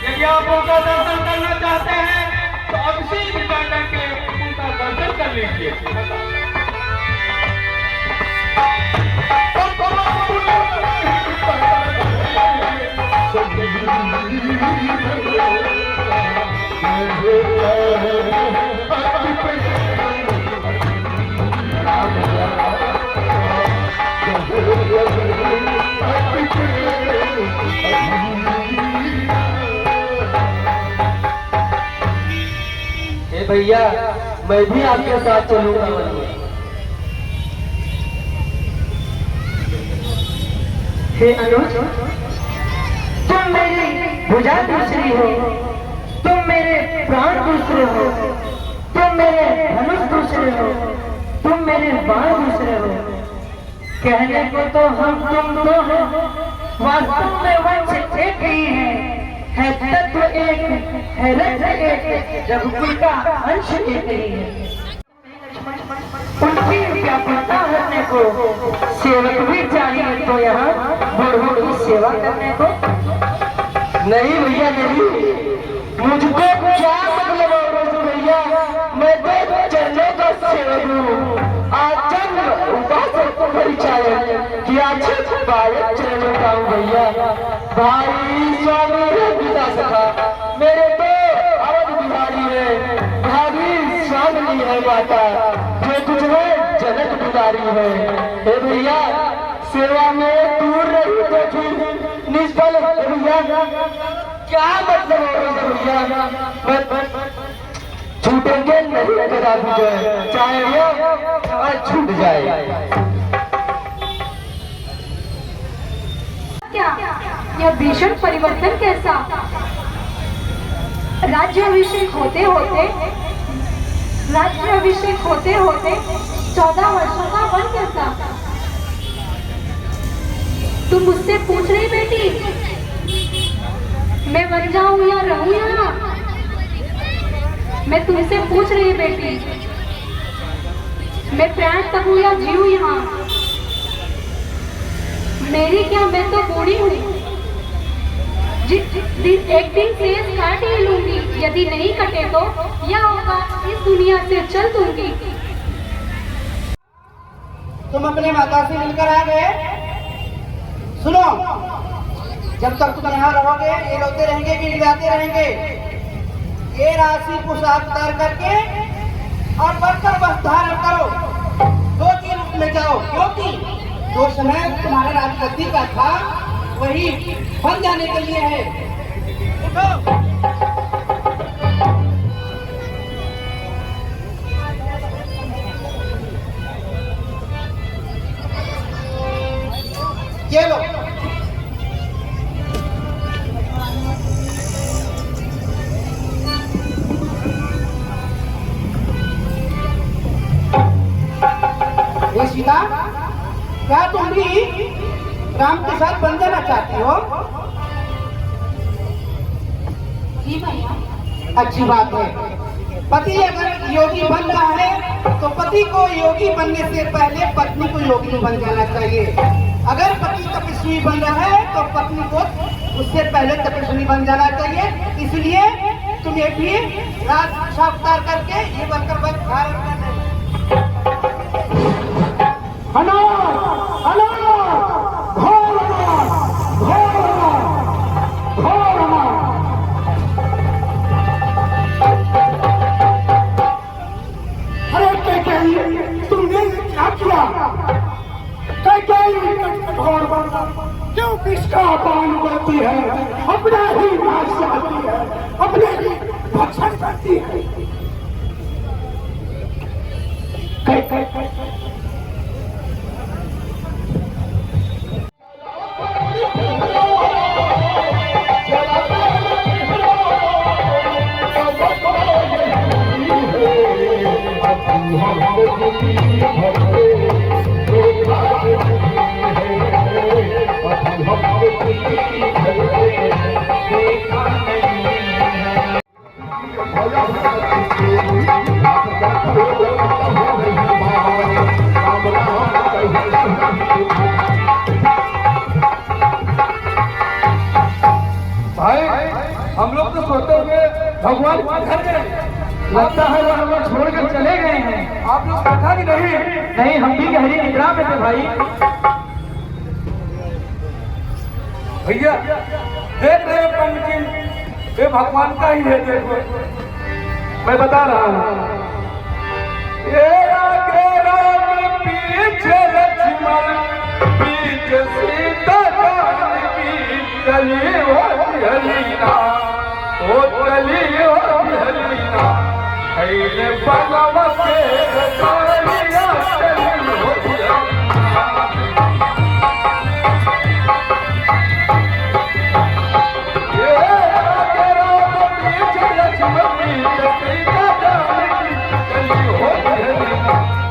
यदि आप उनका दर्शन करना चाहते हैं तो अभिषेक करके उनका दर्शन कर लीजिए। भैया मैं भी आपके साथ चलूंगा। हे अनुज, तुम मेरी भुजा दूसरी हो, तुम मेरे प्राण दूसरे हो, तुम मेरे धनुष दूसरे हो, तुम मेरे बाण दूसरे हो। कहने को तो हम तुम दो हो, वास्तव में वंश एक ही है तत्व एक, है रस एक, रघुकुल का अंश एक ही है। उनकी व्यापकता करने को सेवक भी चाहिए, तो यहाँ बूढ़ों की सेवा करने को नहीं भैया नहीं, मुझको क्या मतलब है भैया, मैं तो चरणों का सेवक हूँ। आचरण उपासक को परिचायक कि अच्छे बालक चरणों का हूँ भैया। भाई स्वामी पिता सखा मेरे तो अवध बिहारी है, भाभी स्वामी है माता, जो तुझमें जनक दुलारी है। हे भैया सेवा में दूर रही तो फिर निष्फल भैया, क्या मतलब है भैया, छूटेंगे नहीं कदापि जो चाहे वो छूट जाए। क्या यह भीषण परिवर्तन कैसा? राज्याभिषेक होते होते 14 वर्षों का वन कैसा? तुम मुझसे पूछ रही बेटी मैं बन जाऊं या रहूं यहाँ? मैं तुमसे पूछ रही बेटी मैं प्राण तकूं या जीऊं यहाँ? मेरी क्या, मैं तो बूढ़ी हूँ, एक दिन शेष काट ही लूंगी, यदि नहीं कटे तो या होगा इस दुनिया से चल दूंगी। तुम अपने माता से मिलकर आ गए? सुनो, जब तक तुम यहाँ रहोगे ये रोते रहेंगे कि गिड़गिड़ाते रहेंगे? ये राशि पोशाक उतार करके और बढ़कर बस धारण करो, 2-3 रूप में जाओ, क्योंकि जो समय तुम्हारे राजगद्दी का था वही बन जाने के लिए है। ये लो, ये सीता, क्या तुम भी राम के साथ बन जाना चाहती हो? जी भैया। अच्छी बात है। पति अगर योगी बन रहा है तो पति को योगी बनने से पहले पत्नी को योगी बन जाना चाहिए। अगर पति तपस्वी बन रहा है तो पत्नी को उससे पहले तपस्वी बन जाना चाहिए। इसलिए तुम्हें भी राज अवतार करके ये बनकर बस धारण करना है। क्यों किसका पान करती है, अपना ही नाश चाहती है, अपने ही भक्षण करती है। हम लोग तो सोते हुए भगवान घर गए, लगता है वो हमें छोड़कर चले गए हैं। आप लोग देखा कि नहीं? नहीं, हम भी गहरी निद्रा में थे भाई। भैया देख रहे हो पंडित, ये भगवान का ही है। देखो मैं बता रहा हूँ, ये आगे राम पीछे लक्ष्मण पीछे सीता जानकी चली हो हलीना, ओ चली हो हलीना, हैले भगवते रतारिया चली हो हलीना। ये आगे राम पीछे लक्ष्मण पीछे सीता जानकी चली हो हलीना।